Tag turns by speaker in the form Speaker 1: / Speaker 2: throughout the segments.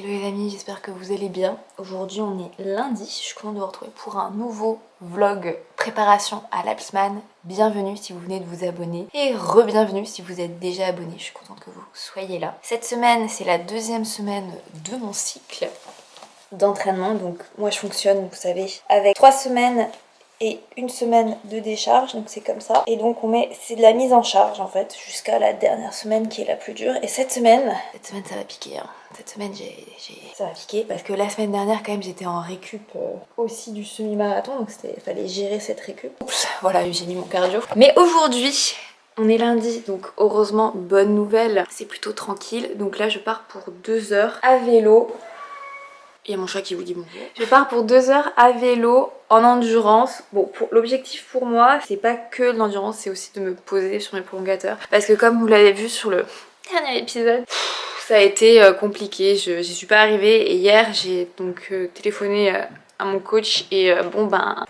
Speaker 1: Hello les amis, j'espère que vous allez bien. Aujourd'hui on est lundi, je suis contente de vous retrouver pour un nouveau vlog préparation à l'Alpsman. Bienvenue si vous venez de vous abonner et re-bienvenue si vous êtes déjà abonné. Je suis contente que vous soyez là. Cette semaine c'est la deuxième semaine de mon cycle d'entraînement. Donc moi je fonctionne, vous savez, avec 3 semaines et une semaine de décharge, donc c'est comme ça. Et donc c'est de la mise en charge en fait, jusqu'à la dernière semaine qui est la plus dure. Et cette semaine ça va piquer. Cette semaine ça va piquer parce que la semaine dernière quand même j'étais en récup aussi du semi-marathon, donc il fallait gérer cette récup. Oups, voilà, j'ai mis mon cardio. Mais aujourd'hui, on est lundi, donc heureusement, bonne nouvelle, c'est plutôt tranquille. Donc là je pars pour 2 heures à vélo. Il y a mon chat qui vous dit bonjour. Je pars pour 2 heures à vélo en endurance. Bon, l'objectif pour moi, c'est pas que l'endurance, c'est aussi de me poser sur mes prolongateurs. Parce que comme vous l'avez vu sur le dernier épisode, ça a été compliqué. J'y suis pas arrivée. Et hier, j'ai donc téléphoné à mon coach. Et bon ben,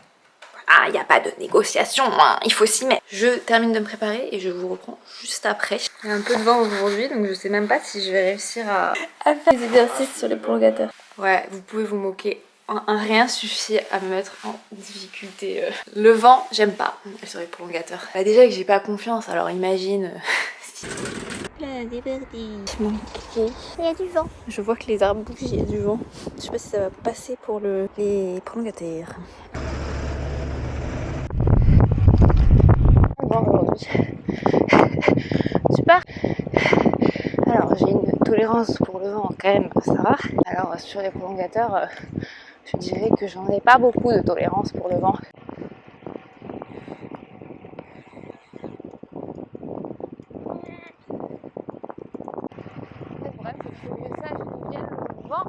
Speaker 1: il n'y a pas de négociation, hein, il faut s'y mettre. Je termine de me préparer et je vous reprends juste après. Il y a un peu de vent aujourd'hui, donc je sais même pas si je vais réussir à faire des exercices sur les prolongateurs. Ouais, vous pouvez vous moquer. Un rien suffit à me mettre en difficulté. Le vent, j'aime pas sur les prolongateurs. Bah déjà que j'ai pas confiance, alors imagine... Là, c'est parti. Il y a du vent. Je vois que les arbres bougent, il y a du vent. Je sais pas si ça va passer pour les prolongateurs. Bon, aujourd'hui. Super. Alors, j'ai une tolérance pour le vent quand même, ça va. Alors, sur les prolongateurs, je dirais que j'en ai pas beaucoup de tolérance pour le vent. Le problème, c'est qu'il faut que ça, je devienne le vent.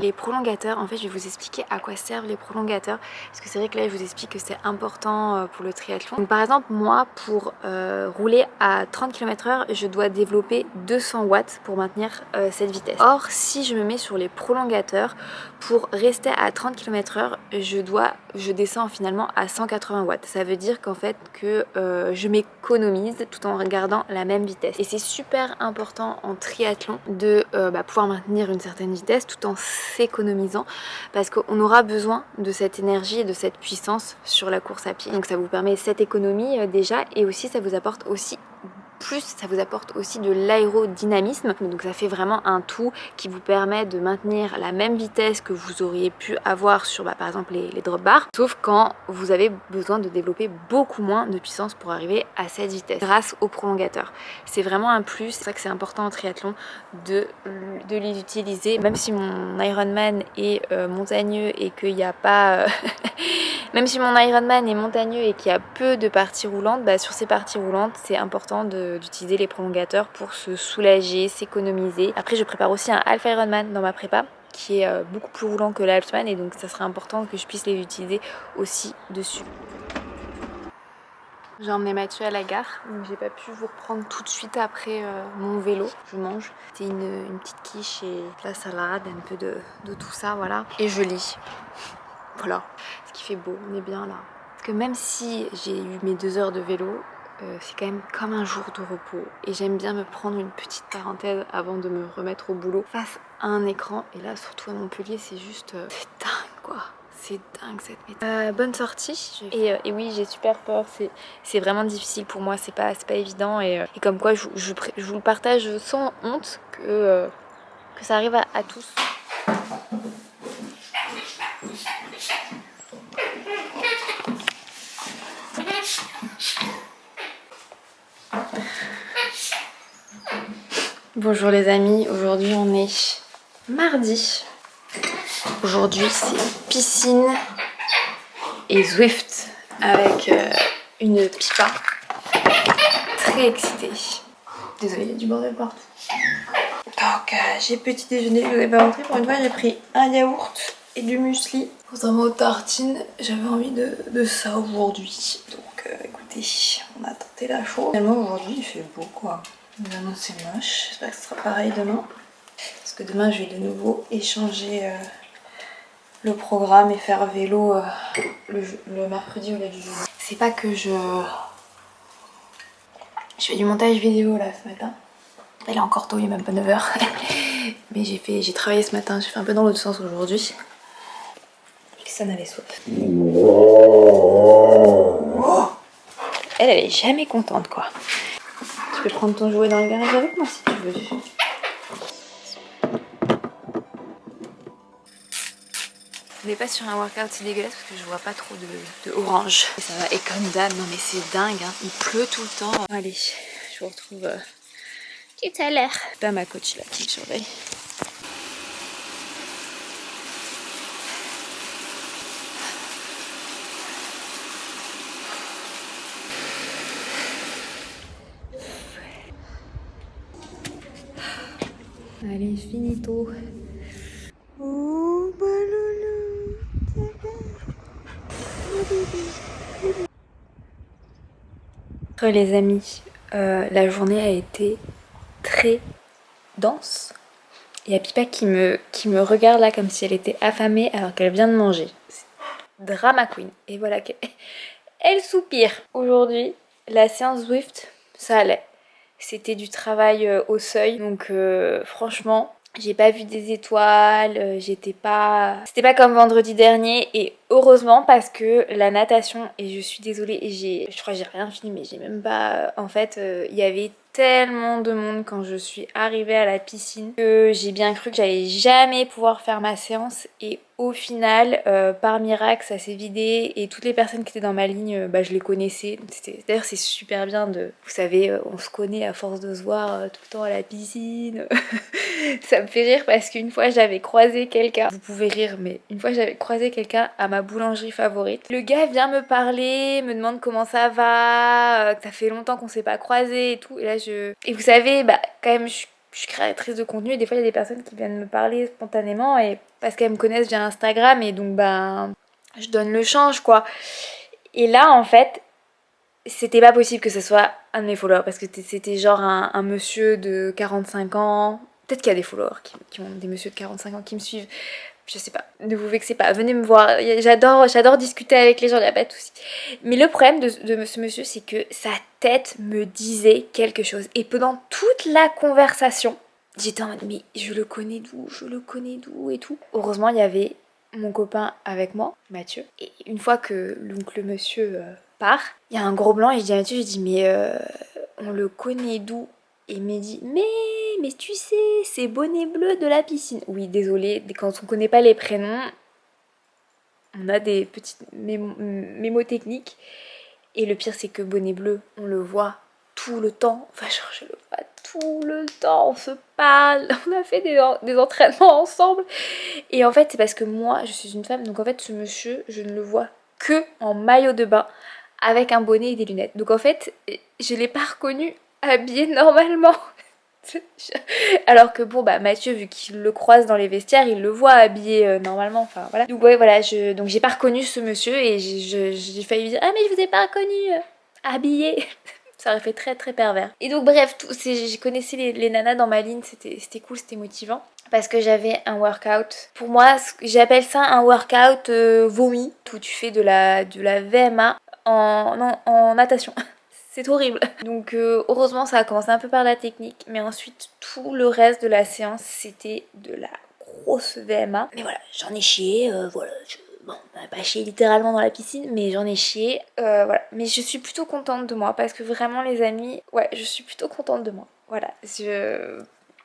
Speaker 1: Les prolongateurs, en fait je vais vous expliquer à quoi servent les prolongateurs parce que c'est vrai que là je vous explique que c'est important pour le triathlon. Donc par exemple moi pour rouler à 30 km/h je dois développer 200 watts pour maintenir cette vitesse. Or si je me mets sur les prolongateurs pour rester à 30 km/h je descends finalement à 180 watts. Ça veut dire qu'en fait que je m'économise tout en regardant la même vitesse. Et c'est super important en triathlon de pouvoir maintenir une certaine vitesse tout en s'économisant parce qu'on aura besoin de cette énergie et de cette puissance sur la course à pied. Donc ça vous permet cette économie déjà et aussi ça vous apporte aussi de l'aérodynamisme, donc ça fait vraiment un tout qui vous permet de maintenir la même vitesse que vous auriez pu avoir sur par exemple les drop bars, sauf quand vous avez besoin de développer beaucoup moins de puissance pour arriver à cette vitesse grâce aux prolongateurs. C'est vraiment un plus, c'est ça que c'est important en triathlon de les utiliser, même si mon Ironman est montagneux et qu'il n'y a pas même si mon Ironman est montagneux et qu'il y a peu de parties roulantes, sur ces parties roulantes c'est important d'utiliser les prolongateurs pour se soulager, s'économiser. Après je prépare aussi un Half Ironman dans ma prépa qui est beaucoup plus roulant que l'Halfman et donc ça serait important que je puisse les utiliser aussi dessus. J'ai emmené Mathieu à la gare, donc j'ai pas pu vous reprendre tout de suite après mon vélo. Je mange. C'était une petite quiche et de la salade, un peu de tout ça, voilà. Et je lis. Voilà. Ce qui fait beau, on est bien là. Parce que même si j'ai eu mes 2 heures de vélo, c'est quand même comme un jour de repos. Et j'aime bien me prendre une petite parenthèse avant de me remettre au boulot face à un écran. Et là, surtout à Montpellier, c'est juste... c'est dingue, quoi. C'est dingue cette méthode. Bonne sortie. Et oui, j'ai super peur. C'est vraiment difficile pour moi. C'est pas évident. Et comme quoi, je vous le partage sans honte que ça arrive à tous. Bonjour les amis, aujourd'hui on est mardi. Aujourd'hui c'est piscine et Zwift avec une pipa. Très excitée. Désolée, il y a du bordel partout. Donc j'ai petit déjeuner, je n'ai pas rentré pour une fois, j'ai pris un yaourt et du muesli. Contrairement aux tartines, j'avais envie de ça aujourd'hui. Donc écoutez, on a tenté la chose. Finalement aujourd'hui il fait beau quoi. Évidemment c'est moche, j'espère que ce sera pareil demain. Parce que demain je vais de nouveau échanger le programme et faire vélo le mercredi au lieu du jeudi. C'est pas que je fais du montage vidéo là ce matin. Il est encore tôt, il est même pas 9h. mais j'ai travaillé ce matin, j'ai fait un peu dans l'autre sens aujourd'hui. Ixon avait soif. Elle est jamais contente quoi. Tu peux prendre ton jouet dans le garage avec moi si tu veux. On n'est pas sur un workout si dégueulasse parce que je vois pas trop de orange. Et ça va, et comme d'hab, non mais c'est dingue, hein. Il pleut tout le temps. Allez, je vous retrouve tout à l'heure. Pas ma coach là qui me surveille. Allez, finito. Oh, bah loulou. Les amis, la journée a été très dense. Il y a Pipa qui me regarde là comme si elle était affamée alors qu'elle vient de manger. Drama queen. Et voilà qu'elle soupire. Aujourd'hui, la séance Zwift, ça allait. C'était du travail au seuil. Donc franchement, j'ai pas vu des étoiles, c'était pas comme vendredi dernier et heureusement parce que la natation, et je suis désolée, je crois que j'ai rien filmé, j'ai même pas, en fait il y avait tellement de monde quand je suis arrivée à la piscine que j'ai bien cru que j'allais jamais pouvoir faire ma séance et au final par miracle ça s'est vidé et toutes les personnes qui étaient dans ma ligne je les connaissais. D'ailleurs c'est super bien de, vous savez, on se connaît à force de se voir tout le temps à la piscine. Ça me fait rire parce qu'une fois j'avais croisé quelqu'un, vous pouvez rire mais une fois j'avais croisé quelqu'un à ma boulangerie favorite. Le gars vient me parler, me demande comment ça va, que ça fait longtemps qu'on s'est pas croisé et tout. Et là et vous savez, quand même je suis créatrice de contenu et des fois il y a des personnes qui viennent me parler spontanément et parce qu'elles me connaissent via Instagram et donc je donne le change quoi. Et là en fait c'était pas possible que ce soit un de mes followers parce que c'était genre un monsieur de 45 ans. Peut-être qu'il y a des followers qui ont des messieurs de 45 ans qui me suivent. Je sais pas, ne vous vexez pas, venez me voir. J'adore discuter avec les gens, il n'y a pas de souci. Mais le problème de ce monsieur, c'est que sa tête me disait quelque chose. Et pendant toute la conversation, j'étais en mode, mais je le connais d'où et tout. Heureusement, il y avait mon copain avec moi, Mathieu. Et une fois que donc, le monsieur part, il y a un gros blanc et je dis à Mathieu, mais on le connaît d'où? Et il me dit, mais tu sais, c'est bonnet bleu de la piscine. Oui, désolé, quand on connaît pas les prénoms, on a des petites mémotechniques. Et le pire, c'est que bonnet bleu, on le voit tout le temps. Enfin, genre, je le vois tout le temps. On se parle, on a fait des entraînements ensemble. Et en fait, c'est parce que moi, je suis une femme. Donc en fait, ce monsieur, je ne le vois que en maillot de bain, avec un bonnet et des lunettes. Donc en fait, je l'ai pas reconnu habillé normalement. Alors que bon Mathieu, vu qu'il le croise dans les vestiaires, il le voit habillé normalement, enfin voilà. Donc ouais voilà, donc j'ai pas reconnu ce monsieur et j'ai failli lui dire ah mais je vous ai pas reconnu habillé. Ça aurait fait très très pervers. Et donc bref, j'ai connaissé les nanas dans ma ligne, c'était cool, c'était motivant. Parce que j'avais un workout. Pour moi, j'appelle ça un workout vomi, où tu fais de la VMA en natation. C'est horrible. Donc heureusement ça a commencé un peu par la technique, mais ensuite tout le reste de la séance c'était de la grosse VMA. Mais voilà, j'en ai chié, voilà. Bon, on n'a pas chié littéralement dans la piscine, mais j'en ai chié. Voilà. Mais je suis plutôt contente de moi parce que vraiment les amis, ouais, je suis plutôt contente de moi. Voilà,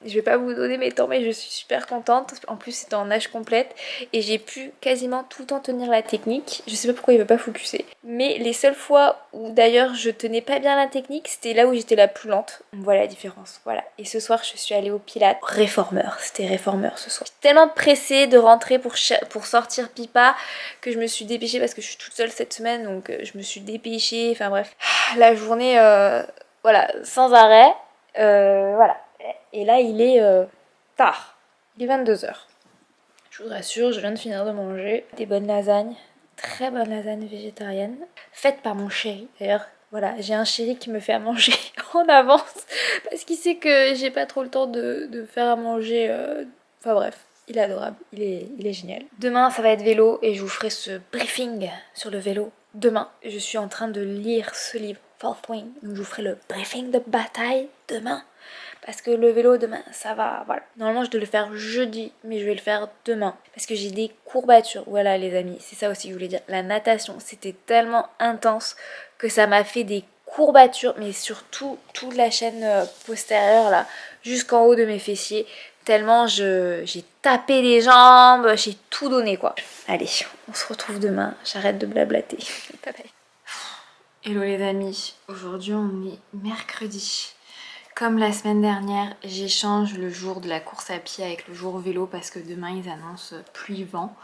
Speaker 1: je vais pas vous donner mes temps mais je suis super contente. En plus c'était en nage complète et j'ai pu quasiment tout le temps tenir la technique. Je sais pas pourquoi il veut pas focuser. Mais les seules fois où d'ailleurs je tenais pas bien la technique, c'était là où j'étais la plus lente. On voit la différence, voilà. Et ce soir je suis allée au Pilates. Réformeur, c'était réformeur ce soir. J'étais tellement pressée de rentrer pour sortir Pipa que je me suis dépêchée parce que je suis toute seule cette semaine donc je me suis dépêchée. Enfin bref, la journée voilà, sans arrêt. Voilà. Et là il est tard, il est 22h. Je vous rassure, je viens de finir de manger des bonnes lasagnes, très bonnes lasagnes végétariennes, faites par mon chéri. D'ailleurs, voilà, j'ai un chéri qui me fait à manger en avance parce qu'il sait que j'ai pas trop le temps de faire à manger. Enfin bref, il est adorable, il est génial. Demain, ça va être vélo et je vous ferai ce briefing sur le vélo. Demain, je suis en train de lire ce livre, Fourth Wing, donc je vous ferai le briefing de bataille demain. parce que le vélo demain ça va, voilà. Normalement je dois le faire jeudi, mais je vais le faire demain parce que j'ai des courbatures. Voilà les amis, c'est ça aussi que je voulais dire. La natation c'était tellement intense que ça m'a fait des courbatures, mais surtout toute la chaîne postérieure là, jusqu'en haut de mes fessiers. Tellement j'ai tapé les jambes, j'ai tout donné quoi. Allez, on se retrouve demain, j'arrête de blablater. Bye bye. Hello les amis, aujourd'hui on est mercredi. Comme la semaine dernière, j'échange le jour de la course à pied avec le jour vélo parce que demain ils annoncent pluie-vent.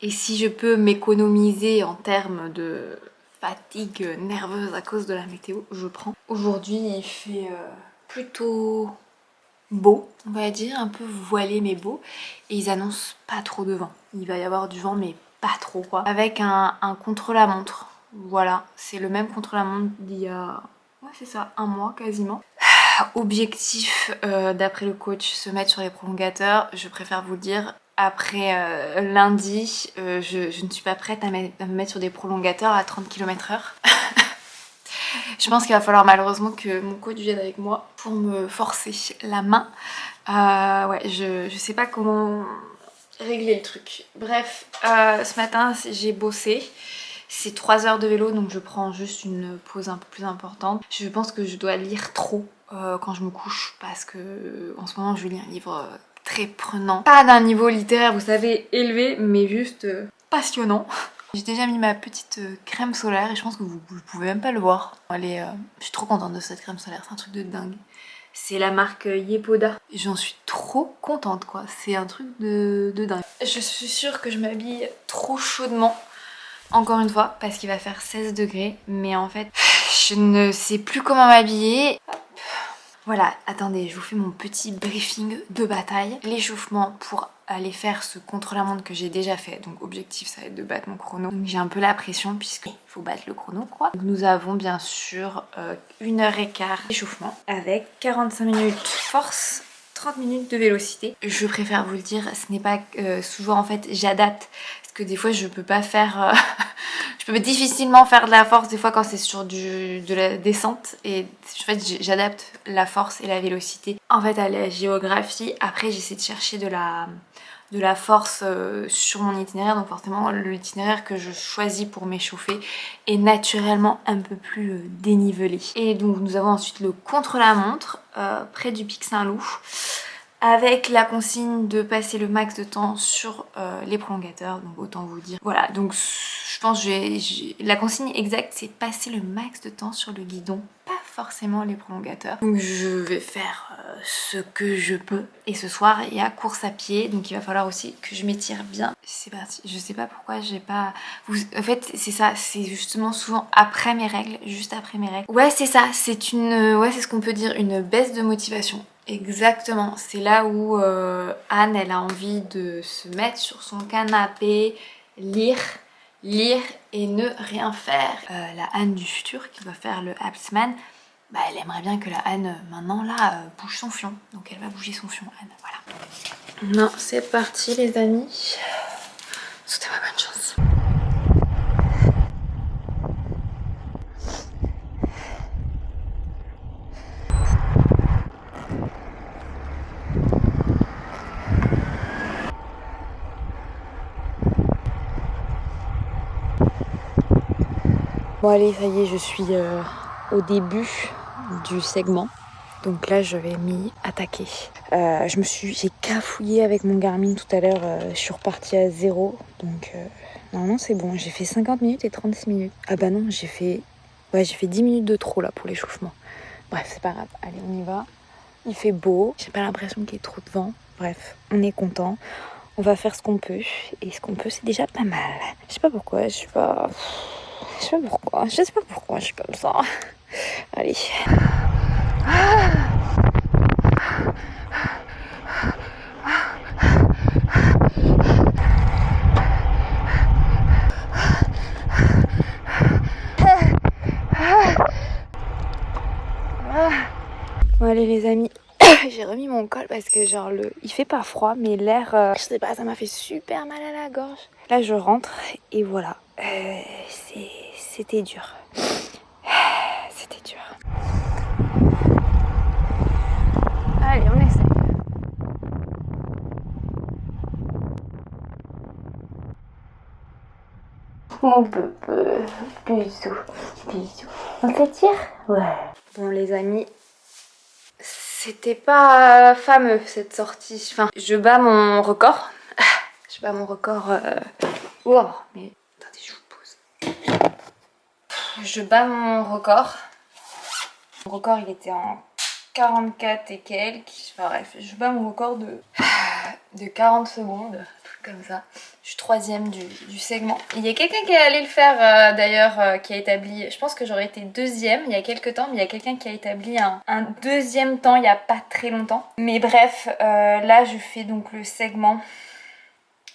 Speaker 1: Et si je peux m'économiser en termes de fatigue nerveuse à cause de la météo, je prends. Aujourd'hui il fait plutôt beau, on va dire, un peu voilé mais beau. Et ils annoncent pas trop de vent. Il va y avoir du vent mais pas trop quoi. Avec un contre-la-montre. Voilà, c'est le même contre-la-montre d'il y a... ouais c'est ça, un mois quasiment. Objectif d'après le coach, se mettre sur les prolongateurs. Je préfère vous le dire, après lundi, je ne suis pas prête à me mettre sur des prolongateurs à 30 km/h. Je pense qu'il va falloir malheureusement que mon coach vienne avec moi pour me forcer la main. Ouais, je sais pas comment régler le truc. Bref, ce matin j'ai bossé. C'est 3 heures de vélo, donc je prends juste une pause un peu plus importante. Je pense que je dois lire trop quand je me couche parce que en ce moment je lis un livre très prenant. Pas d'un niveau littéraire, vous savez, élevé, mais juste passionnant. J'ai déjà mis ma petite crème solaire et je pense que vous pouvez même pas le voir. Je suis trop contente de cette crème solaire, c'est un truc de dingue. C'est la marque Yepoda. J'en suis trop contente quoi, c'est un truc de dingue. Je suis sûre que je m'habille trop chaudement, encore une fois, parce qu'il va faire 16 degrés. Mais en fait, je ne sais plus comment m'habiller. Voilà, attendez, je vous fais mon petit briefing de bataille. L'échauffement pour aller faire ce contre-la-montre que j'ai déjà fait. Donc objectif, ça va être de battre mon chrono. Donc j'ai un peu la pression puisqu'il faut battre le chrono quoi. Donc, nous avons bien sûr 1h15 d'échauffement avec 45 minutes force, 30 minutes de vélocité. Je préfère vous le dire, ce n'est pas souvent en fait j'adapte. Parce que des fois je peux pas faire... je peux difficilement faire de la force des fois quand c'est sur de la descente. Et en fait j'adapte la force et la vélocité en fait à la géographie. Après j'essaie de chercher de la force sur mon itinéraire. Donc forcément l'itinéraire que je choisis pour m'échauffer est naturellement un peu plus dénivelé. Et donc nous avons ensuite le contre-la-montre près du Pic Saint-Loup, avec la consigne de passer le max de temps sur les prolongateurs. Donc autant vous dire. Voilà, donc je pense que la consigne exacte c'est passer le max de temps sur le guidon, pas forcément les prolongateurs. Donc je vais faire ce que je peux. Et ce soir il y a course à pied, donc il va falloir aussi que je m'étire bien. C'est parti, je sais pas pourquoi j'ai pas... En fait c'est ça, c'est justement souvent après mes règles, juste après mes règles. Ouais c'est ça, c'est une... ouais c'est ce qu'on peut dire, une baisse de motivation. Exactement, c'est là où Anne elle a envie de se mettre sur son canapé, lire et ne rien faire. La Anne du futur qui va faire le Apsman, bah elle aimerait bien que la Anne maintenant là bouge son fion. Donc elle va bouger son fion Anne, voilà. Non, c'est parti les amis. Souhaitez-moi bonne chance. Bon allez, ça y est, je suis au début du segment. Donc là, je vais m'y attaquer. J'ai cafouillé avec mon Garmin tout à l'heure. Je suis repartie à 0. Donc normalement, c'est bon. J'ai fait 50 minutes et 36 minutes. Ah bah non, j'ai fait 10 minutes de trop là pour l'échauffement. Bref, c'est pas grave. Allez, on y va. Il fait beau. J'ai pas l'impression qu'il y ait trop de vent. Bref, on est content. On va faire ce qu'on peut. Et ce qu'on peut, c'est déjà pas mal. Je sais pas pourquoi, je sais pas pourquoi je suis comme ça. Allez. Bon allez les amis, j'ai remis mon col parce que genre il fait pas froid mais l'air, je sais pas, ça m'a fait super mal à la gorge. Là je rentre et voilà, c'était dur. C'était dur. Mon bébé, bisous, bisous. On s'étire? Ouais. Bon les amis, c'était pas fameux cette sortie. Enfin, je bats mon record. Je bats mon record. Wow, mais attendez, je vous pose. Je bats mon record. Mon record il était en 44 et quelques. Enfin bref, je bats mon record de 40 secondes. Comme ça. Je suis troisième du segment. Il y a quelqu'un qui est allé le faire d'ailleurs, qui a établi, je pense que j'aurais été deuxième il y a quelques temps, mais il y a quelqu'un qui a établi un deuxième temps il n'y a pas très longtemps. Mais bref, là je fais donc le segment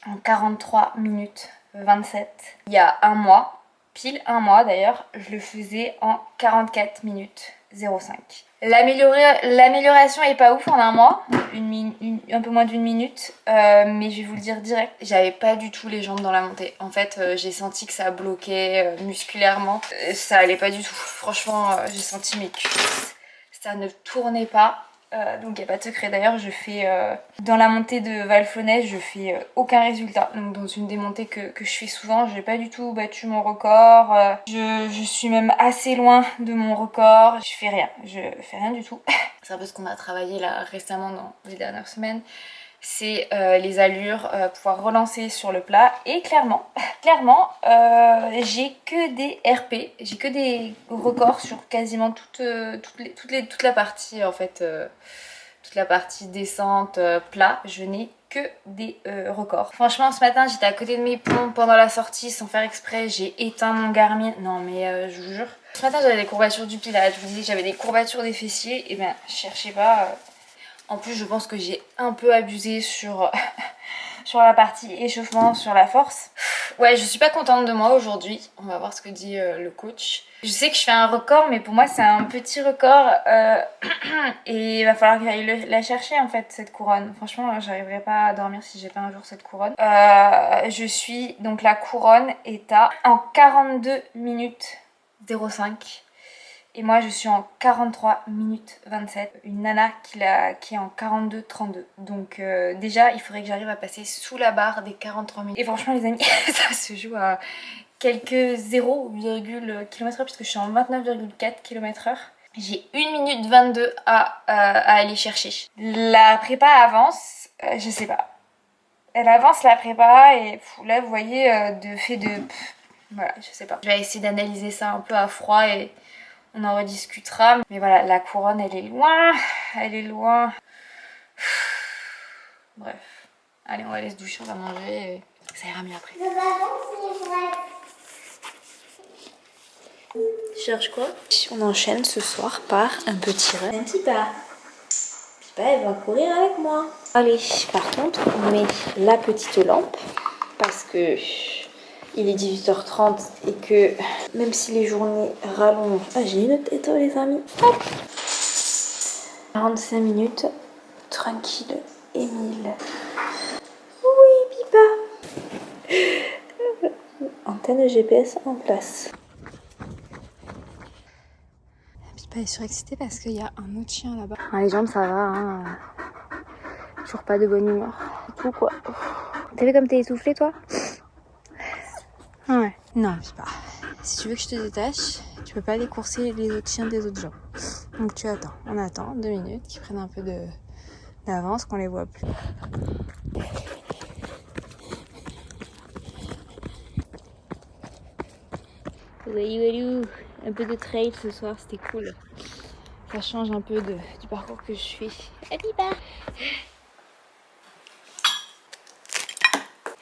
Speaker 1: en 43 minutes 27. Il y a un mois, pile un mois d'ailleurs, je le faisais en 44 minutes 05. L'amélioration est pas ouf en un mois, un peu moins d'une minute, mais je vais vous le dire direct, j'avais pas du tout les jambes dans la montée. En fait, j'ai senti que ça bloquait musculairement, ça allait pas du tout. Franchement, j'ai senti mes cuisses, ça ne tournait pas. Donc il n'y a pas de secret. D'ailleurs je fais dans la montée de Valflonès je fais aucun résultat. Donc dans une des montées que je fais souvent, j'ai pas du tout battu mon record. Je suis même assez loin de mon record. Je fais rien du tout. C'est un peu ce qu'on a travaillé là récemment dans les dernières semaines. C'est les allures, pouvoir relancer sur le plat. Et clairement, j'ai que des RP, j'ai que des records sur quasiment toute la partie en fait, toute la partie descente, plat. Je n'ai que des records. Franchement, ce matin, j'étais à côté de mes pompes pendant la sortie sans faire exprès. J'ai éteint mon Garmin. Non mais je vous jure. Ce matin, j'avais des courbatures du pilates. Je vous disais que j'avais des courbatures des fessiers. Et ben, cherchez pas. En plus, je pense que j'ai un peu abusé sur, sur la partie échauffement, sur la force. Ouais, je suis pas contente de moi aujourd'hui. On va voir ce que dit le coach. Je sais que je fais un record, mais pour moi, c'est un petit record. Et il va falloir que j'aille la chercher, en fait, cette couronne. Franchement, j'arriverai pas à dormir si j'ai pas un jour cette couronne. Donc la couronne est en 42 minutes 05. Et moi je suis en 43 minutes 27. Une nana qui est en 42-32. Donc déjà il faudrait que j'arrive à passer sous la barre des 43 minutes. Et franchement les amis, ça se joue à quelques 0, km/h puisque je suis en 29,4 km/h. J'ai 1 minute 22 à aller chercher. La prépa avance, je sais pas. Elle avance la prépa et là vous voyez voilà, je sais pas. Je vais essayer d'analyser ça un peu à froid et on en rediscutera. Mais voilà, la couronne, elle est loin. Elle est loin. Bref. Allez, on va aller se doucher, on va manger. Et ça ira mieux après. Tu cherches quoi? On enchaîne ce soir par un petit rêve. Un Pipa. Pipa, elle va courir avec moi. Allez, par contre, on met la petite lampe. Parce que il est 18h30 et que même si les journées rallongent... Ah, j'ai une tête, les amis. Hop. 45 minutes, tranquille, Émile. Oui, Pipa. Antenne GPS en place. Pipa est surexcitée parce qu'il y a un autre chien là-bas. Ah, les jambes, ça va, hein. Toujours pas de bonne humeur. C'est tout, quoi. T'as vu comme t'es essoufflée, toi? Ouais. Non, Pipa. Si tu veux que je te détache, tu peux pas aller courser les autres chiens des autres gens. Donc tu attends. On attend 2 minutes qu'ils prennent un peu d'avance, qu'on les voit plus. Un peu de trail ce soir, c'était cool. Ça change un peu du parcours que je fais. Pipa.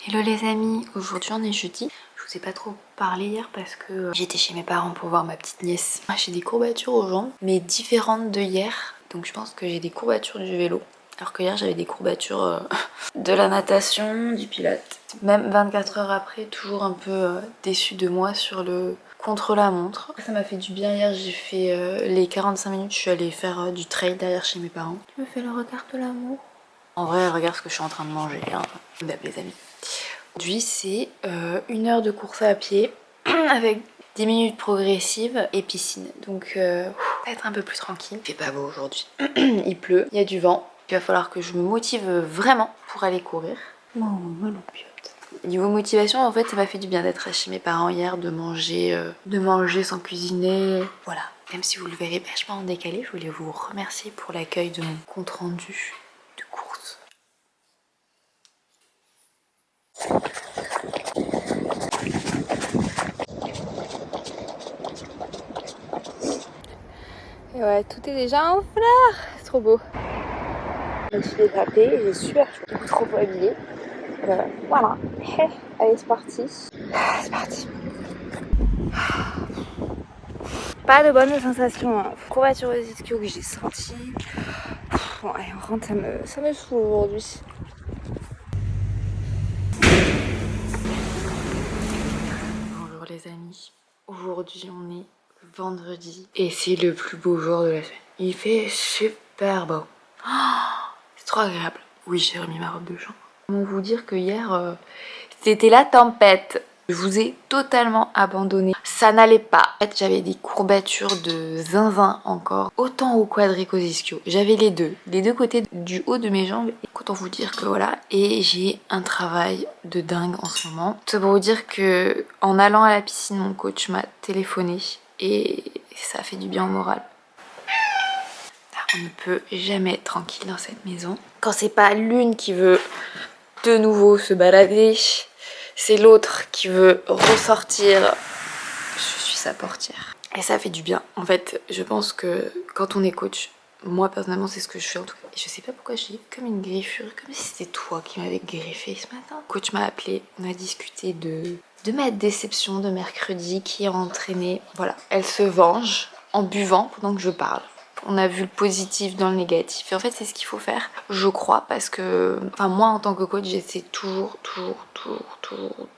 Speaker 1: Hello les amis, aujourd'hui on est jeudi. Je vous ai pas trop parlé hier parce que j'étais chez mes parents pour voir ma petite nièce. J'ai des courbatures aux jambes, mais différentes de hier. Donc je pense que j'ai des courbatures du vélo. Alors que hier j'avais des courbatures de la natation, du pilates. Même 24 heures après, toujours un peu déçue de moi sur le contre-la-montre. Ça m'a fait du bien hier, j'ai fait les 45 minutes, je suis allée faire du trail derrière chez mes parents. Tu me fais le regard de l'amour. En vrai, regarde ce que je suis en train de manger, hein. Les amis. Aujourd'hui, c'est 1 heure de course à pied avec 10 minutes progressives et piscine. Donc, ça va être un peu plus tranquille. Il fait pas beau aujourd'hui. Il pleut, il y a du vent. Il va falloir que je me motive vraiment pour aller courir. Oh, ma loupiote. Niveau motivation, en fait, ça m'a fait du bien d'être chez mes parents hier, de manger sans cuisiner. Voilà. Même si vous le verrez vachement en décalé, je voulais vous remercier pour l'accueil de mon compte rendu de course. Et ouais, tout est déjà en fleurs. C'est trop beau. Je me suis détrapée, j'ai super chaud, trop habillée. Voilà. Allez, c'est parti. C'est parti. Pas de bonnes sensations. Hein. Courbature aux ischios que j'ai senti. Bon, allez, on rentre, ça me saoule aujourd'hui. Bonjour les amis. Aujourd'hui, on est vendredi et c'est le plus beau jour de la semaine. Il fait super beau. C'est trop agréable. Oui, j'ai remis ma robe de chambre. Comment vous dire que hier, c'était la tempête. Je vous ai totalement abandonné. Ça n'allait pas. En fait, j'avais des courbatures de zinzin encore. Autant au quadri qu'aux ischios. J'avais les deux côtés du haut de mes jambes. Et autant vous dire que voilà. Et j'ai un travail de dingue en ce moment. C'est pour vous dire que en allant à la piscine, mon coach m'a téléphoné. Et ça a fait du bien au moral. On ne peut jamais être tranquille dans cette maison. Quand c'est pas l'une qui veut de nouveau se balader, c'est l'autre qui veut ressortir. Je suis sa portière. Et ça fait du bien. En fait, je pense que quand on est coach, moi personnellement c'est ce que je fais en tout cas. Et je sais pas pourquoi j'ai comme une griffure, comme si c'était toi qui m'avais griffé ce matin. Le coach m'a appelé, on a discuté de ma déception de mercredi qui est entraînée. Voilà, elle se venge en buvant pendant que je parle. On a vu le positif dans le négatif. Et en fait, c'est ce qu'il faut faire, je crois, parce que... Enfin, moi, en tant que coach, j'essaie toujours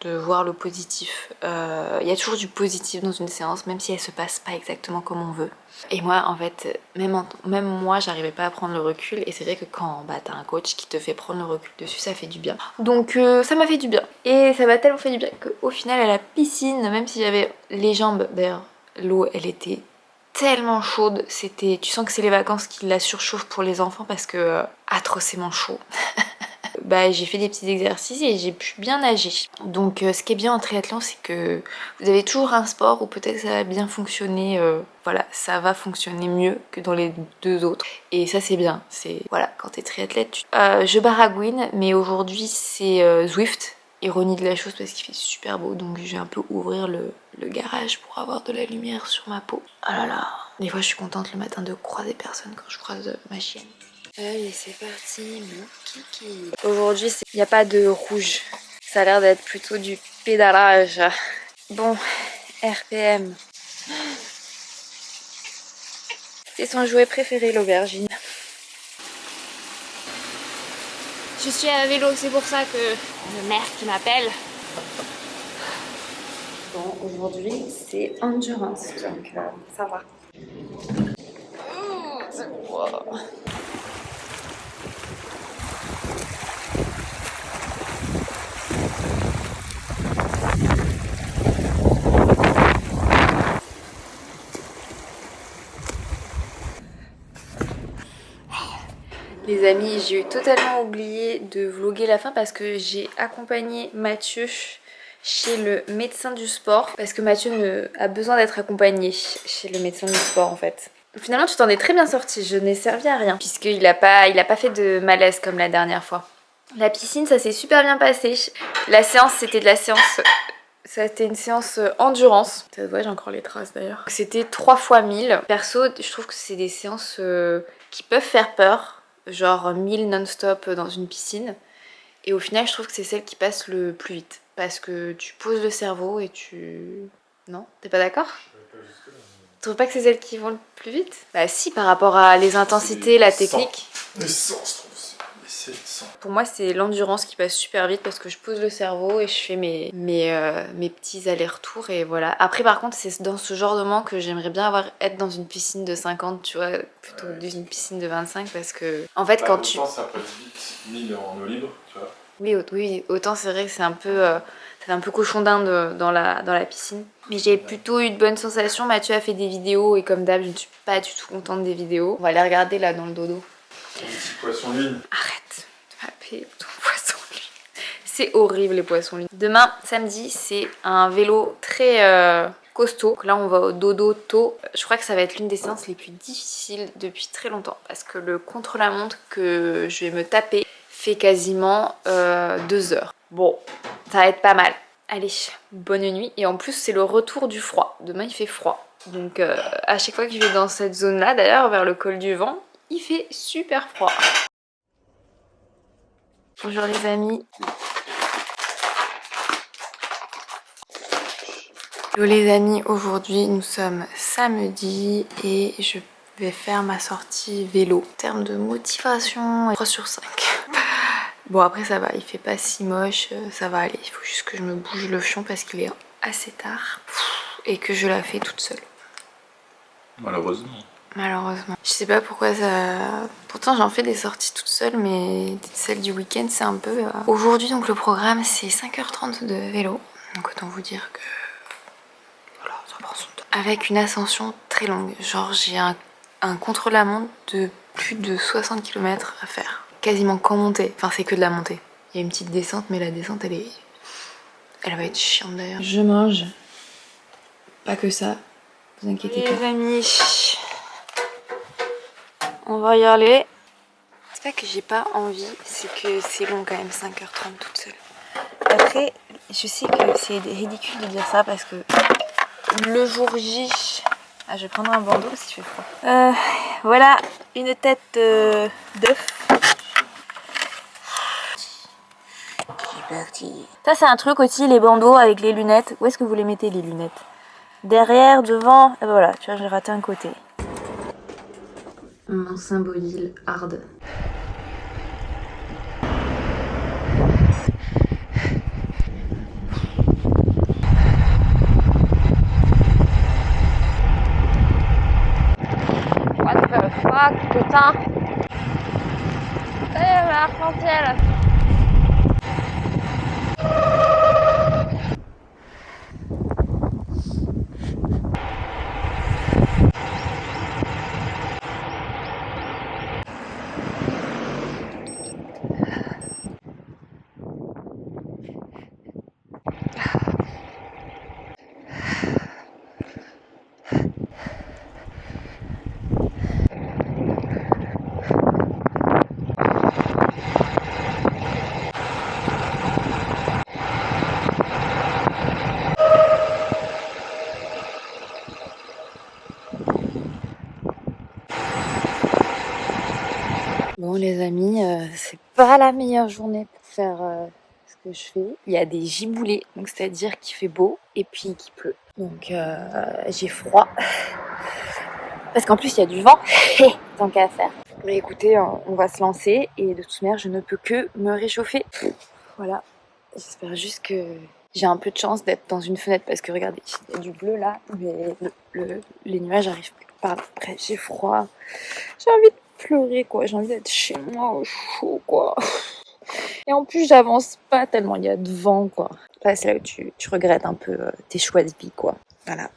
Speaker 1: de voir le positif. Il y a toujours du positif dans une séance, même si elle se passe pas exactement comme on veut. Et moi, en fait, même moi, j'arrivais pas à prendre le recul. Et c'est vrai que quand t'as un coach qui te fait prendre le recul dessus, ça fait du bien. Donc, ça m'a fait du bien. Et ça m'a tellement fait du bien qu'au final, à la piscine, même si j'avais les jambes... D'ailleurs, l'eau, elle était... tellement chaude, tu sens que c'est les vacances qui la surchauffent pour les enfants parce que atrocement chaud. Bah, j'ai fait des petits exercices et j'ai pu bien nager. Donc ce qui est bien en triathlon, c'est que vous avez toujours un sport où peut-être ça va bien fonctionner, voilà, ça va fonctionner mieux que dans les deux autres. Et ça c'est bien, c'est voilà, quand t'es triathlète, je baragouine, mais aujourd'hui c'est Zwift. Ironie de la chose parce qu'il fait super beau, donc je vais un peu ouvrir le garage pour avoir de la lumière sur ma peau. Oh là là, des fois je suis contente le matin de croiser personne quand je croise ma chienne. Allez, c'est parti, mon kiki. Aujourd'hui, il n'y a pas de rouge. Ça a l'air d'être plutôt du pédalage. Bon, RPM. C'est son jouet préféré, l'aubergine. Je suis à vélo, c'est pour ça que le maire qui m'appelle. Bon, aujourd'hui, c'est endurance, donc ça va. Wow. Les amis, j'ai totalement oublié de vlogger la fin parce que j'ai accompagné Mathieu chez le médecin du sport. Parce que Mathieu a besoin d'être accompagné chez le médecin du sport en fait. Finalement, tu t'en es très bien sorti, je n'ai servi à rien. Puisqu'il a pas fait de malaise comme la dernière fois. La piscine, ça s'est super bien passé. La séance, c'était une séance endurance. Ça se voit, j'ai encore les traces d'ailleurs. C'était 3 fois 1000. Perso, je trouve que c'est des séances qui peuvent faire peur. Genre 1000 non-stop dans une piscine. Et au final, je trouve que c'est celle qui passe le plus vite. Parce que tu poses le cerveau et tu... Non? T'es pas d'accord? Tu trouves pas que c'est celles qui vont le plus vite? Bah si, par rapport à les intensités, la technique.
Speaker 2: Les sens, c'est
Speaker 1: Pour moi, c'est l'endurance qui passe super vite parce que je pose le cerveau et je fais mes petits allers-retours et voilà. Après, par contre, c'est dans ce genre de moment que j'aimerais bien être dans une piscine de 50, tu vois, plutôt que d'une piscine de 25 parce que, en fait, quand tu...
Speaker 2: Autant ça passe vite, 1000 en eau libre, tu vois.
Speaker 1: Oui, autant c'est vrai que c'est un peu cochon d'Inde dans la piscine. Mais j'ai plutôt eu de bonnes sensations. Mathieu a fait des vidéos et comme d'hab, je ne suis pas du tout contente des vidéos. On va les regarder là dans le dodo.
Speaker 2: Un petit poisson ligne.
Speaker 1: Arrête de m'appeler ton poisson lui. C'est horrible les poissons lunes. Demain, samedi, c'est un vélo très costaud. Donc là, on va au dodo tôt. Je crois que ça va être l'une des séances les plus difficiles depuis très longtemps parce que le contre-la-montre que je vais me taper fait quasiment 2 heures. Bon, ça va être pas mal. Allez, bonne nuit. Et en plus, c'est le retour du froid. Demain, il fait froid. Donc à chaque fois que je vais dans cette zone-là, d'ailleurs, vers le col du vent, il fait super froid. Bonjour les amis. Hello les amis, aujourd'hui nous sommes samedi et je vais faire ma sortie vélo. En termes de motivation, 3 sur 5. Bon après ça va, il fait pas si moche, ça va aller. Il faut juste que je me bouge le fion parce qu'il est assez tard et que je la fais toute seule.
Speaker 2: Malheureusement.
Speaker 1: Malheureusement. Je sais pas pourquoi ça... Pourtant j'en fais des sorties toute seule, mais celle du week-end c'est un peu... Aujourd'hui donc le programme c'est 5h30 de vélo. Donc autant vous dire que... Voilà, ça prend son temps. Avec une ascension très longue. Genre j'ai un contre-la-montre de plus de 60 km à faire. Quasiment qu'en montée. Enfin c'est que de la montée. Il y a une petite descente, mais la descente elle est... Elle va être chiante d'ailleurs. Je mange. Pas que ça. Vous inquiétez pas. Les amis... On va y aller. C'est pas que j'ai pas envie, c'est que c'est long quand même, 5h30 toute seule. Après, je sais que c'est ridicule de dire ça parce que le jour J... Ah, je vais prendre un bandeau si il fait froid. Voilà, une tête d'œuf. C'est parti. Ça, c'est un truc aussi, les bandeaux avec les lunettes. Où est-ce que vous les mettez, les lunettes? Derrière, devant. Et voilà, tu vois, j'ai raté un côté. Mon Symbolil hard. What the fuck, putain. L'arc-en-ciel. Bon les amis, c'est pas la meilleure journée pour faire ce que je fais. Il y a des giboulées, donc c'est-à-dire qu'il fait beau et puis qu'il pleut. Donc j'ai froid. Parce qu'en plus il y a du vent, tant qu'à faire. Mais écoutez, on va se lancer et de toute manière je ne peux que me réchauffer. Voilà, j'espère juste que j'ai un peu de chance d'être dans une fenêtre parce que regardez, il y a du bleu là, mais les nuages arrivent par là. Après j'ai froid, j'ai envie de pleurer quoi, j'ai envie d'être chez moi au chaud quoi. Et en plus j'avance pas tellement il y a de vent quoi. Là c'est là où tu regrettes un peu tes choix de vie quoi. Voilà.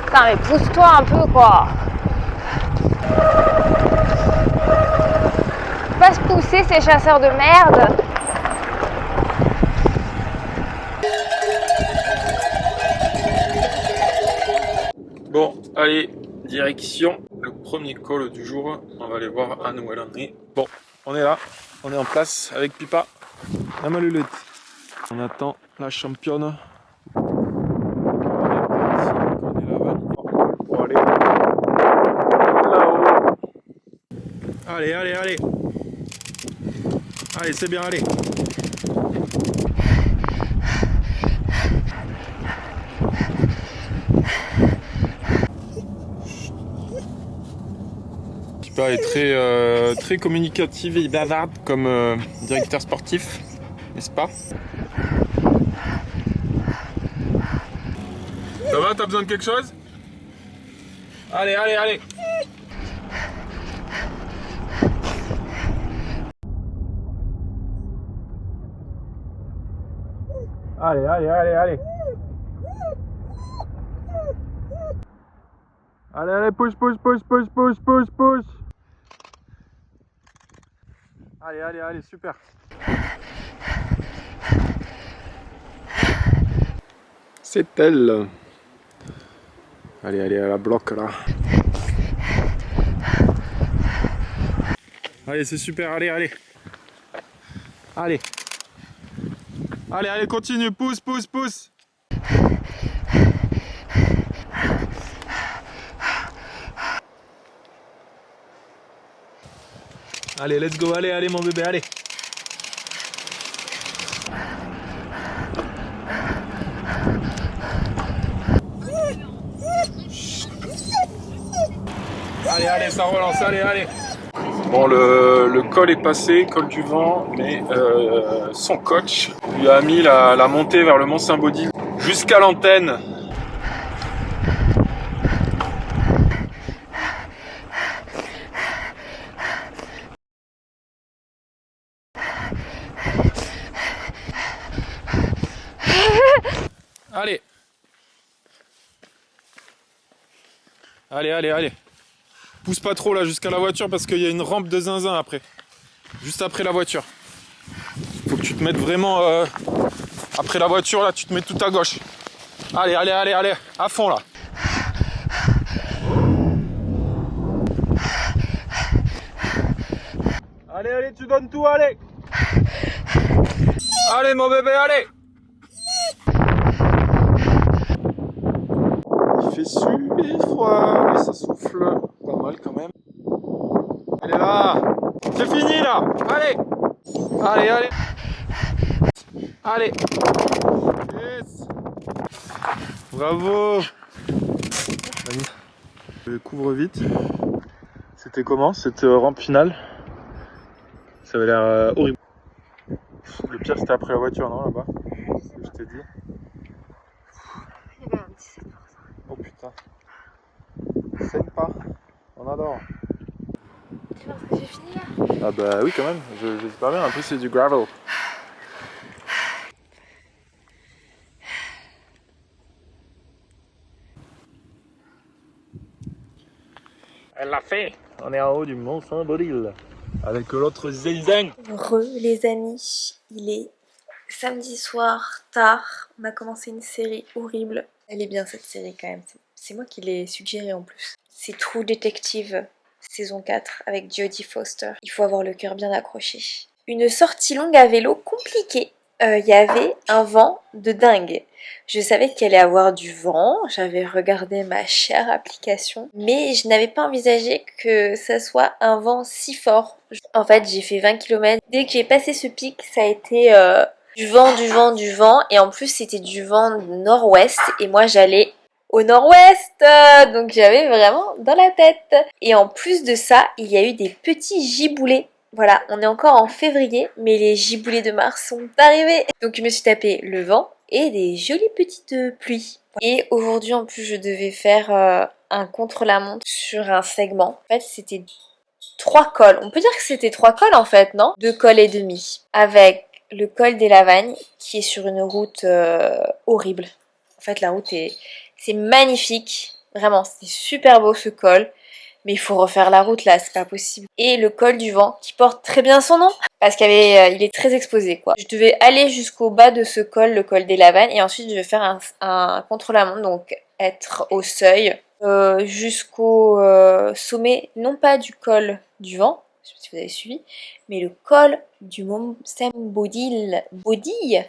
Speaker 1: Putain mais pousse-toi un peu quoi. Faut pas se pousser ces chasseurs de merde.
Speaker 2: Bon, allez, direction le premier call du jour. On va aller voir à où elle en est. Bon, on est là, on est en place avec Pipa, la malulette. On attend la championne. Pour aller là-haut. Allez, allez, allez. Allez, c'est bien, allez. Pipa est très communicative et bavarde comme directeur sportif. n'est-ce pas? Ça va, t'as besoin de quelque chose? Allez, allez, allez! Allez, allez, allez, allez! Allez, allez, push, push, push, push, push, push, push! Allez, allez, allez, super! C'est elle! Allez, allez, à la bloc là! Allez, c'est super, allez, allez! Allez! Allez, allez, continue, pousse, pousse, pousse! Allez, let's go, allez, allez mon bébé, allez! Allez, allez, ça relance, allez, allez! Bon, le col est passé, col du vent, mais son coach lui a mis la montée vers le Mont Saint-Baudile jusqu'à l'antenne. Allez! Allez, allez, allez! Pousse pas trop là jusqu'à la voiture parce qu'il y a une rampe de zinzin après. Juste après la voiture. Faut que tu te mettes vraiment après la voiture là, tu te mets tout à gauche. Allez, allez, allez, allez, à fond là. Allez, allez, tu donnes tout, allez. Allez mon bébé, allez. Il fait super froid, mais ça souffle pas mal quand même. Elle est là. C'est fini là. Allez. Allez, allez. Allez. Yes. Bravo. Je couvre vite. C'était comment cette rampe finale? Ça avait l'air horrible. Le pire c'était après la voiture, non, là-bas? C'est ce que je t'ai dit.
Speaker 1: Il y avait un 17%.
Speaker 2: Oh putain. C'est pas. On adore.
Speaker 1: Tu penses que j'ai fini là?
Speaker 2: Ah bah oui quand même, j'espère bien. En plus c'est du gravel. Elle l'a fait. On est en haut du Mont Saint-Baudile. Avec l'autre zinzin.
Speaker 1: Les amis, il est samedi soir, tard. On a commencé une série horrible. Elle est bien cette série quand même. C'est moi qui l'ai suggérée en plus. C'est True Detective saison 4 avec Jodie Foster. Il faut avoir le cœur bien accroché. Une sortie longue à vélo compliquée. Il y avait un vent de dingue. Je savais qu'il allait avoir du vent, j'avais regardé ma chère application, mais je n'avais pas envisagé que ça soit un vent si fort. En fait, j'ai fait 20 km. Dès que j'ai passé ce pic, ça a été du vent, du vent, du vent, et en plus c'était du vent nord-ouest, et moi j'allais au nord-ouest, donc j'avais vraiment dans la tête. Et en plus de ça, il y a eu des petits giboulées. Voilà, on est encore en février, mais les giboulées de mars sont arrivés. Donc je me suis tapé le vent et des jolies petites pluies. Et aujourd'hui en plus je devais faire un contre-la-montre sur un segment. En fait c'était 3 cols. On peut dire que c'était 3 cols en fait, non? 2 cols et demi. Avec le col des Lavagnes qui est sur une route horrible. En fait la route c'est magnifique. Vraiment, c'est super beau ce col. Mais il faut refaire la route là, c'est pas possible. Et le col du vent, qui porte très bien son nom, parce qu'il est très exposé quoi. Je devais aller jusqu'au bas de ce col, le col des Lavagnes, et ensuite je vais faire un contre-la-montre, donc être au seuil, jusqu'au sommet, non pas du col du vent, je sais pas si vous avez suivi, mais le col du Mont Saint-Baudile. Baudille.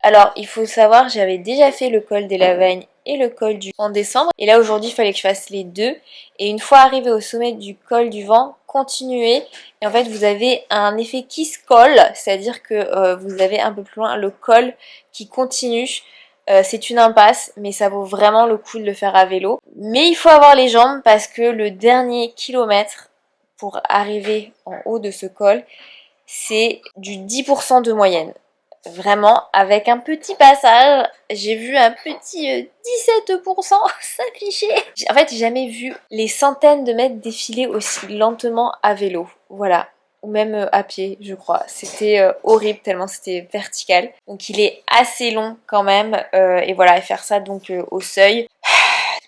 Speaker 1: Alors, il faut savoir, j'avais déjà fait le col des Lavagnes et le col du vent en décembre. Et là, aujourd'hui, il fallait que je fasse les deux. Et une fois arrivé au sommet du col du vent, continuez. Et en fait, vous avez un effet qui se colle, c'est-à-dire que vous avez un peu plus loin le col qui continue. C'est une impasse, mais ça vaut vraiment le coup de le faire à vélo. Mais il faut avoir les jambes parce que le dernier kilomètre pour arriver en haut de ce col, c'est du 10% de moyenne.
Speaker 3: Vraiment, avec un petit passage, j'ai vu un petit 17% s'afficher. En fait, j'ai jamais vu les centaines de mètres défiler aussi lentement à vélo. Voilà. Ou même à pied, je crois. C'était horrible tellement c'était vertical. Donc il est assez long quand même. Et voilà, et faire ça donc au seuil.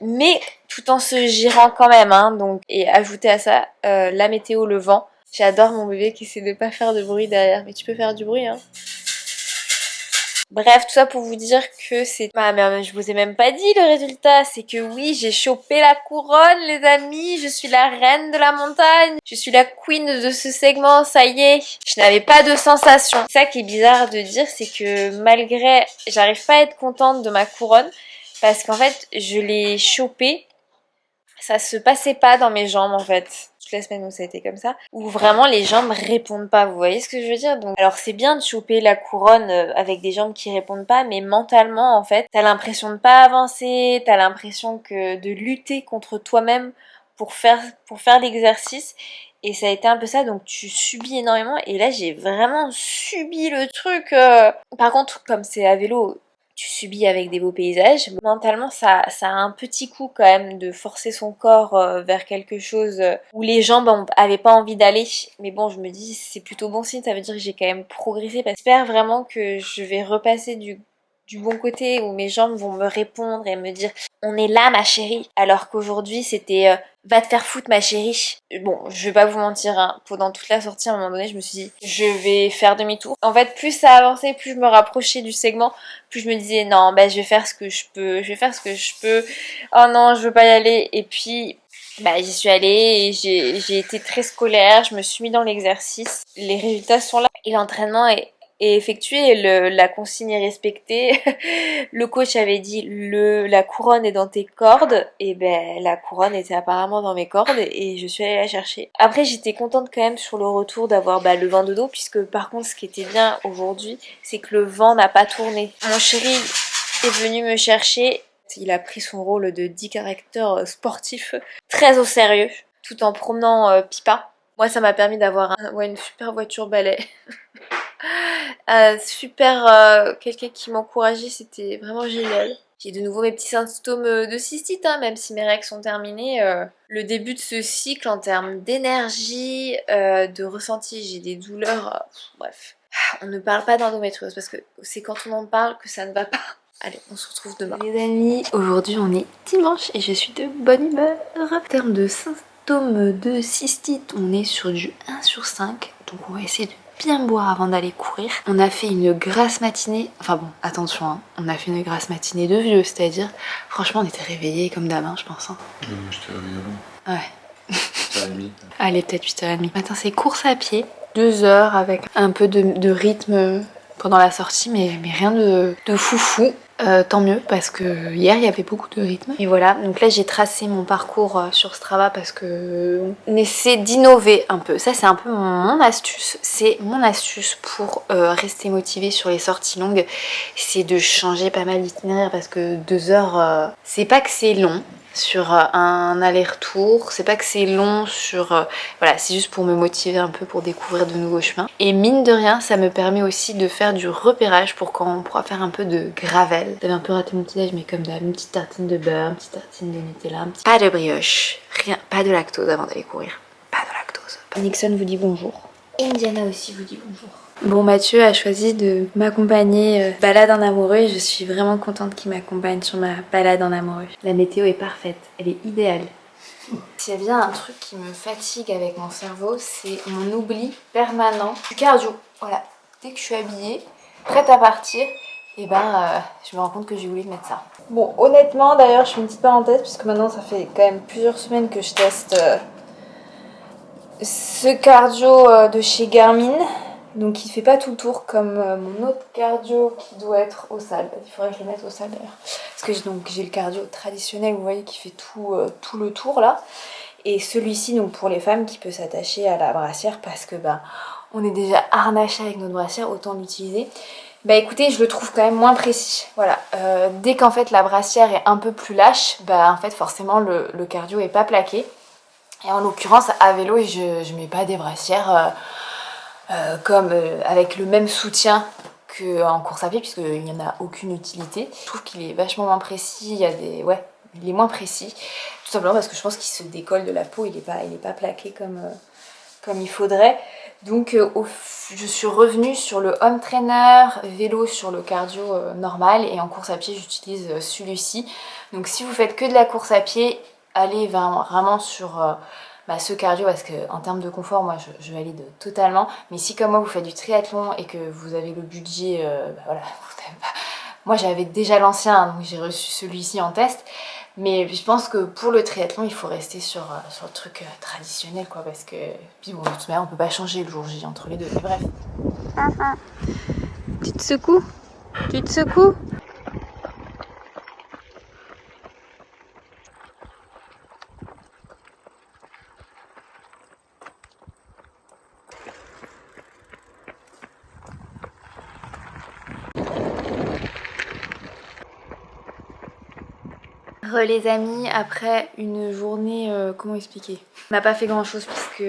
Speaker 3: Mais tout en se girant quand même. Hein, donc, et ajouter à ça la météo, le vent. J'adore mon bébé qui essaie de pas faire de bruit derrière. Mais tu peux faire du bruit, hein. Bref, tout ça pour vous dire que c'est... Ah mais je vous ai même pas dit le résultat, c'est que oui, j'ai chopé la couronne les amis, je suis la reine de la montagne, je suis la queen de ce segment, ça y est. Je n'avais pas de sensation. C'est ça qui est bizarre de dire, c'est que malgré... J'arrive pas à être contente de ma couronne, parce qu'en fait, je l'ai chopée, ça se passait pas dans mes jambes en fait. Toute la semaine où ça a été comme ça, où vraiment les jambes répondent pas, vous voyez ce que je veux dire? Donc, alors c'est bien de choper la couronne avec des jambes qui répondent pas, mais mentalement en fait, t'as l'impression de pas avancer, t'as l'impression que de lutter contre toi-même pour faire l'exercice, et ça a été un peu ça, donc tu subis énormément, et là j'ai vraiment subi le truc. Par contre, comme c'est à vélo, tu subis avec des beaux paysages. Mentalement, ça a un petit coup quand même de forcer son corps vers quelque chose où les jambes avaient pas envie d'aller. Mais bon, je me dis, c'est plutôt bon signe, ça veut dire que j'ai quand même progressé. J'espère vraiment que je vais repasser du bon côté où mes jambes vont me répondre et me dire on est là ma chérie, alors qu'aujourd'hui c'était va te faire foutre ma chérie. Bon, je vais pas vous mentir, hein, pendant toute la sortie à un moment donné je me suis dit je vais faire demi-tour. En fait plus ça avançait, plus je me rapprochais du segment, plus je me disais non bah je vais faire ce que je peux, oh non je veux pas y aller, et puis bah j'y suis allée et j'ai été très scolaire, je me suis mis dans l'exercice, les résultats sont là et l'entraînement est effectué, la consigne est respectée. Le coach avait dit la couronne est dans tes cordes, et ben la couronne était apparemment dans mes cordes et je suis allée la chercher. Après j'étais contente quand même sur le retour d'avoir le vent de dos, puisque par contre ce qui était bien aujourd'hui c'est que le vent n'a pas tourné. Mon chéri est venu me chercher, il a pris son rôle de dick caractère sportif très au sérieux tout en promenant Pipa. Moi ça m'a permis d'avoir une super voiture balai. Quelqu'un qui m'encourageait, c'était vraiment génial. J'ai de nouveau mes petits symptômes de cystite, hein, même si mes règles sont terminées. Le début de ce cycle en termes d'énergie, de ressenti, j'ai des douleurs, bref. On ne parle pas d'endométriose parce que c'est quand on en parle que ça ne va pas. Allez, on se retrouve demain.
Speaker 1: Les amis, aujourd'hui on est dimanche et je suis de bonne humeur. En termes de symptômes de cystite, on est sur du 1/5, donc on va essayer de bien boire avant d'aller courir. On a fait une grasse matinée, enfin bon, attention, hein, on a fait une grasse matinée de vieux, c'est-à-dire, franchement, on était réveillés comme d'hab, je pense. Hein.
Speaker 2: J'étais réveillé avant.
Speaker 1: Ouais.
Speaker 2: 8h30.
Speaker 1: Allez, peut-être 8h30. Matin, c'est course à pied, 2 heures avec un peu de rythme pendant la sortie, mais rien de foufou. Tant mieux parce que hier il y avait beaucoup de rythme. Et voilà, donc là j'ai tracé mon parcours sur Strava parce que on essaie d'innover un peu. Ça c'est un peu mon astuce. C'est mon astuce pour rester motivée sur les sorties longues. C'est de changer pas mal d'itinéraire parce que 2 heures, c'est pas que c'est long sur un aller-retour, c'est pas que c'est long sur... voilà, c'est juste pour me motiver un peu pour découvrir de nouveaux chemins. Et mine de rien, ça me permet aussi de faire du repérage pour quand on pourra faire un peu de gravel. J'avais un peu raté mon petit déj, mais comme d'hab, une petite tartine de beurre, une petite tartine de Nutella, pas de brioche, rien, pas de lactose avant d'aller courir. Pas de lactose. Nixon vous dit bonjour. Indiana aussi vous dit bonjour. Bon, Mathieu a choisi de m'accompagner balade en amoureux et je suis vraiment contente qu'il m'accompagne sur ma balade en amoureux. La météo est parfaite, elle est idéale. S'il y a bien un truc qui me fatigue avec mon cerveau, c'est mon oubli permanent du cardio. Voilà, dès que je suis habillée, prête à partir, et je me rends compte que j'ai oublié de mettre ça. Bon, honnêtement, d'ailleurs, je fais une petite parenthèse puisque maintenant ça fait quand même plusieurs semaines que je teste ce cardio de chez Garmin. Donc il fait pas tout le tour comme mon autre cardio qui doit être au sable. Il faudrait que je le mette au sable d'ailleurs. Parce que j'ai le cardio traditionnel, vous voyez, qui fait tout le tour là. Et celui-ci, donc pour les femmes, qui peut s'attacher à la brassière parce que on est déjà harnaché avec notre brassière, autant l'utiliser. Écoutez, je le trouve quand même moins précis. Voilà. Dès qu'en fait la brassière est un peu plus lâche, en fait forcément le cardio est pas plaqué. Et en l'occurrence à vélo, je mets pas des brassières... avec le même soutien qu'en course à pied, puisqu'il n'y en a aucune utilité. Je trouve qu'il est vachement moins précis, il y a des... ouais, il est moins précis, tout simplement parce que je pense qu'il se décolle de la peau, il est pas plaqué comme il faudrait. Donc je suis revenue sur le home trainer, vélo sur le cardio normal, et en course à pied j'utilise celui-ci. Donc si vous faites que de la course à pied, allez vraiment sur ce cardio, parce qu'en termes de confort, moi je valide totalement. Mais si comme moi vous faites du triathlon et que vous avez le budget, voilà, moi j'avais déjà l'ancien, donc j'ai reçu celui-ci en test. Mais je pense que pour le triathlon, il faut rester sur le truc traditionnel, quoi, parce que puis bon, de toute manière, on peut pas changer le jour J entre les deux. Mais bref.
Speaker 3: Tu te secoues? Tu te secoues?
Speaker 1: Les amis, après une journée, comment expliquer? On n'a pas fait grand chose puisque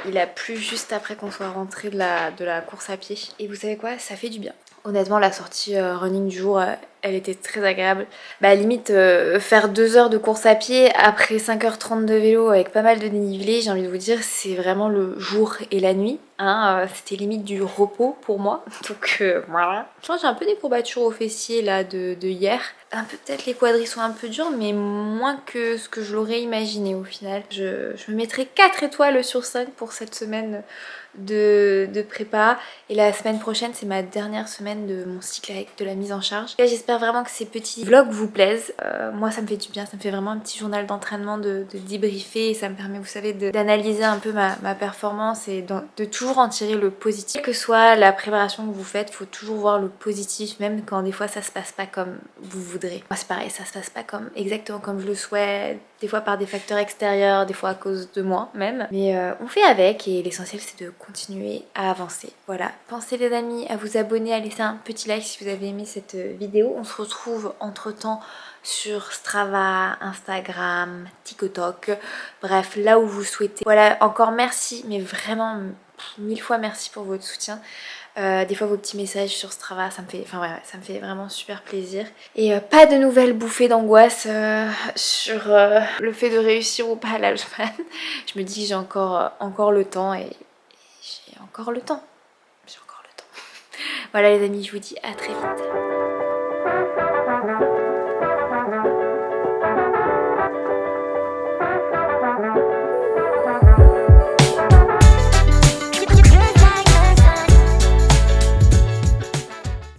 Speaker 1: il a plu juste après qu'on soit rentré de la course à pied. Et vous savez quoi? Ça fait du bien. Honnêtement, la sortie running du jour, elle était très agréable. Limite, faire 2 heures de course à pied après 5h30 de vélo avec pas mal de dénivelé, j'ai envie de vous dire, c'est vraiment le jour et la nuit. Hein, c'était limite du repos pour moi. Donc voilà. Je pense que j'ai un peu des courbatures aux fessiers là de hier. Un peu, peut-être les quadris sont un peu durs, mais moins que ce que je l'aurais imaginé au final. Je me mettrai 4 étoiles sur 5 pour cette semaine de prépa, et la semaine prochaine c'est ma dernière semaine de mon cycle avec de la mise en charge. J'espère vraiment que ces petits vlogs vous plaisent. Moi ça me fait du bien, ça me fait vraiment un petit journal d'entraînement de débriefer, et ça me permet, vous savez, d'analyser un peu ma performance et de toujours en tirer le positif. Quelle que soit la préparation que vous faites, il faut toujours voir le positif, même quand des fois ça se passe pas comme vous voudrez. Moi c'est pareil, ça se passe pas exactement comme je le souhaite, des fois par des facteurs extérieurs, des fois à cause de moi même, mais on fait avec, et l'essentiel c'est de continuer à avancer. Voilà, pensez les amis à vous abonner, à laisser un petit like si vous avez aimé cette vidéo. On se retrouve entre temps sur Strava, Instagram, TikTok, bref, là où vous souhaitez. Voilà, encore merci, mais vraiment 1000 fois merci pour votre soutien. Des fois vos petits messages sur Strava, ça me fait vraiment super plaisir. Et pas de nouvelles bouffées d'angoisse sur le fait de réussir ou pas à l'Alsman. Je me dis que j'ai encore le temps, et j'ai encore le temps. Voilà les amis, je vous dis à très vite.